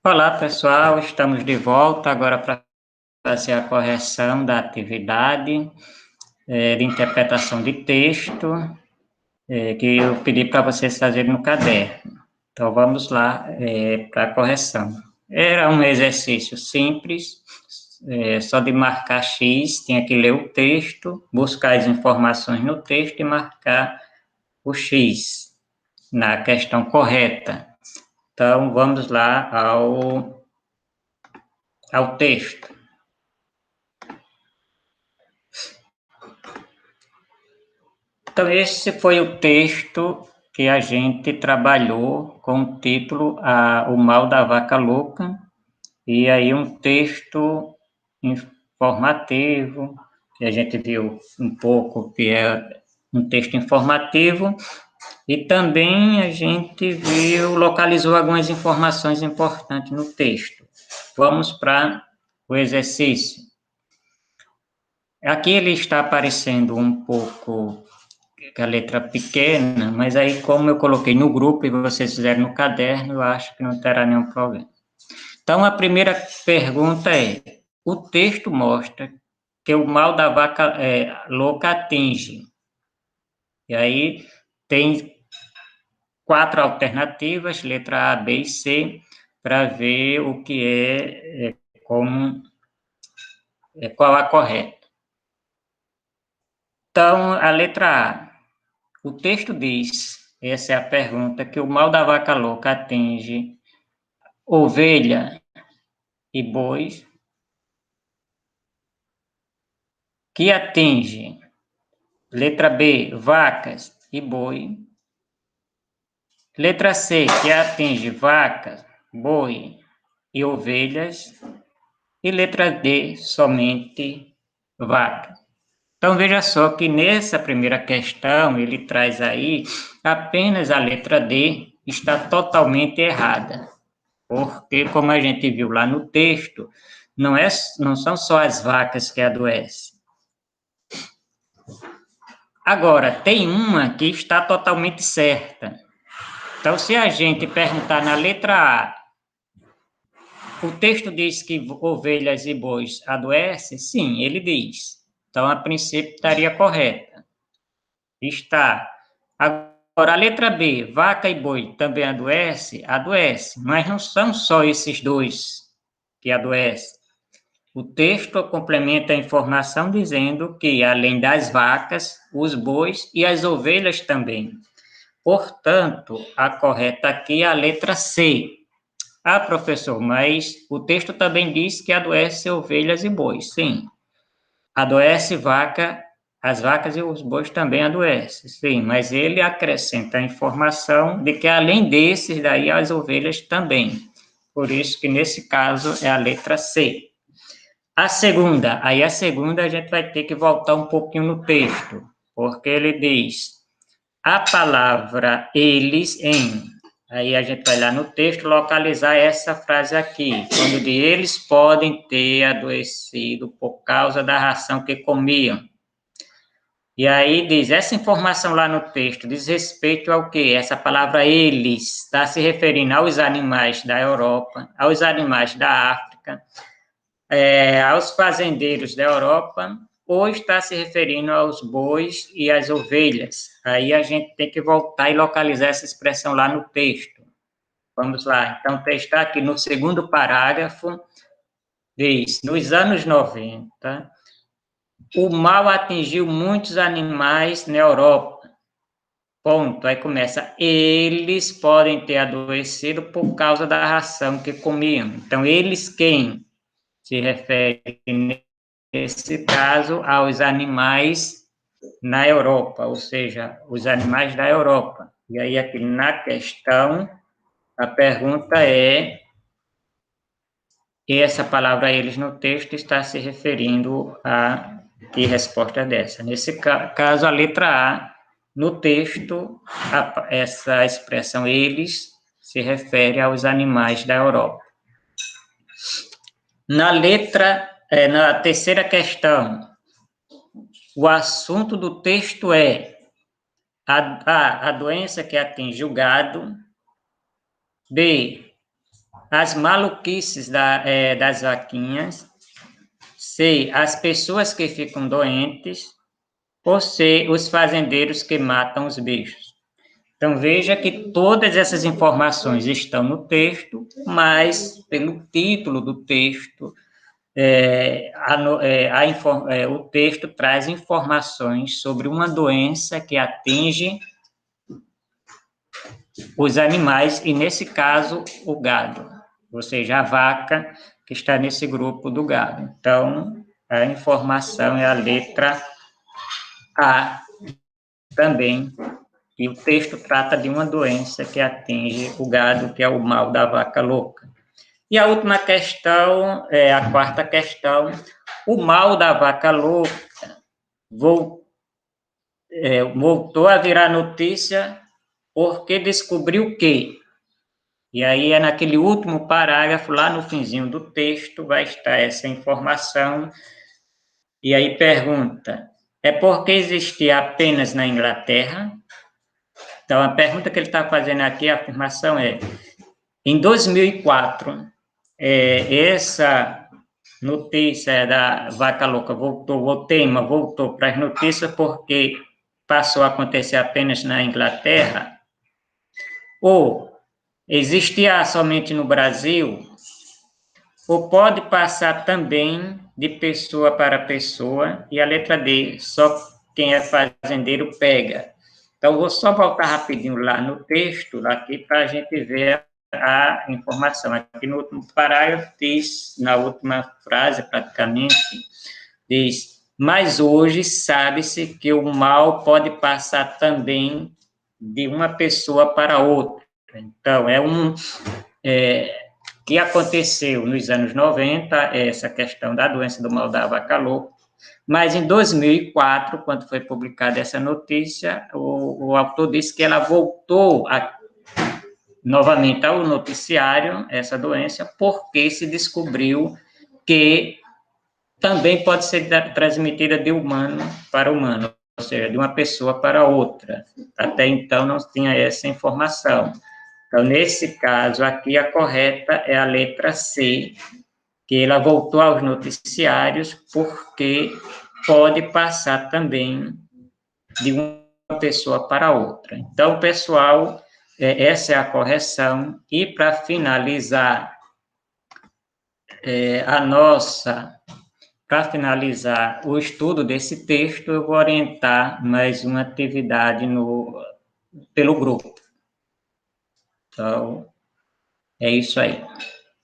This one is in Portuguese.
Olá, pessoal, estamos de volta agora para fazer a correção da atividade de interpretação de texto que eu pedi para vocês fazerem no caderno. Então, vamos lá para a correção. Era um exercício simples, só de marcar X, tinha que ler o texto, buscar as informações no texto e marcar o X na questão correta. Então, vamos lá ao texto. Então, esse foi o texto que a gente trabalhou com o título O Mal da Vaca Louca, e aí um texto informativo, que a gente viu um pouco que é um texto informativo, e também a gente localizou algumas informações importantes no texto. Vamos para o exercício. Aqui ele está aparecendo um pouco a letra pequena, mas aí como eu coloquei no grupo e vocês fizeram no caderno, eu acho que não terá nenhum problema. Então, a primeira pergunta é, o texto mostra que o mal da vaca louca atinge. E aí tem 4 alternativas, letra A, B e C, para ver o que qual a correta. Então, a letra A. O texto diz, essa é a pergunta, que o mal da vaca louca atinge ovelha e bois, que atinge, letra B, vacas e boi, letra C, que atinge vacas, boi e ovelhas, e letra D, somente vaca. Então, veja só que nessa primeira questão, ele traz aí apenas a letra D está totalmente errada. Porque, como a gente viu lá no texto, não são só as vacas que adoecem. Agora, tem uma que está totalmente certa. Então, se a gente perguntar na letra A, o texto diz que ovelhas e bois adoecem? Sim, ele diz. Então, a princípio, estaria correta. Está. Agora, a letra B, vaca e boi também adoece? Adoece, mas não são só esses dois que adoecem. O texto complementa a informação dizendo que, além das vacas, os bois e as ovelhas também. Portanto, a correta aqui é a letra C. Ah, professor, mas o texto também diz que adoece ovelhas e bois. Sim, adoece vaca, as vacas e os bois também adoecem. Sim, mas ele acrescenta a informação de que, além desses, daí as ovelhas também. Por isso que, nesse caso, é a letra C. A segunda a gente vai ter que voltar um pouquinho no texto, porque ele diz a palavra eles em. Aí a gente vai lá no texto localizar essa frase aqui, quando de eles podem ter adoecido por causa da ração que comiam. E aí diz, essa informação lá no texto diz respeito ao quê? Essa palavra eles está se referindo aos animais da Europa, aos animais da África, aos fazendeiros da Europa, ou está se referindo aos bois e às ovelhas. Aí a gente tem que voltar e localizar essa expressão lá no texto. Vamos lá. Então, o texto está aqui no segundo parágrafo, diz, nos anos 90, o mal atingiu muitos animais na Europa. Ponto. Aí começa, eles podem ter adoecido por causa da ração que comiam. Então, eles quem? Se refere, nesse caso, aos animais na Europa, ou seja, os animais da Europa. E aí, aqui na questão, a pergunta é, e essa palavra eles no texto está se referindo a que resposta é dessa? Nesse caso, a letra A, no texto, essa expressão eles se refere aos animais da Europa. Na terceira questão, o assunto do texto é a doença que atinge o gado. B, as maluquices das vaquinhas. C, as pessoas que ficam doentes. Ou C, os fazendeiros que matam os bichos. Então, veja que todas essas informações estão no texto, mas pelo título do texto, o texto traz informações sobre uma doença que atinge os animais, e nesse caso, o gado, ou seja, a vaca que está nesse grupo do gado. Então, a informação é a letra A também, e o texto trata de uma doença que atinge o gado, que é o mal da vaca louca. E a última questão, a quarta questão, o mal da vaca louca voltou a virar notícia porque descobriu que. E aí é naquele último parágrafo, lá no finzinho do texto, vai estar essa informação. E aí pergunta, é porque existia apenas na Inglaterra? Então, a pergunta que ele está fazendo aqui, a afirmação é, em 2004, essa notícia da vaca louca o tema voltou para as notícias porque passou a acontecer apenas na Inglaterra? Ou existia somente no Brasil? Ou pode passar também de pessoa para pessoa? E a letra D, só quem é fazendeiro pega. Então, vou só voltar rapidinho lá no texto, aqui, para a gente ver a informação. Aqui no último parágrafo diz, na última frase, praticamente, diz, mas hoje sabe-se que o mal pode passar também de uma pessoa para outra. Então, que aconteceu nos anos 90, essa questão da doença do mal da vaca louca, mas em 2004, quando foi publicada essa notícia, o autor disse que ela voltou novamente ao noticiário, essa doença, porque se descobriu que também pode ser transmitida de humano para humano, ou seja, de uma pessoa para outra. Até então não tinha essa informação. Então, nesse caso aqui, a correta é a letra C, que ela voltou aos noticiários porque pode passar também de uma pessoa para outra. Então, pessoal, essa é a correção. E para finalizar o estudo desse texto, eu vou orientar mais uma atividade pelo grupo. Então, é isso aí.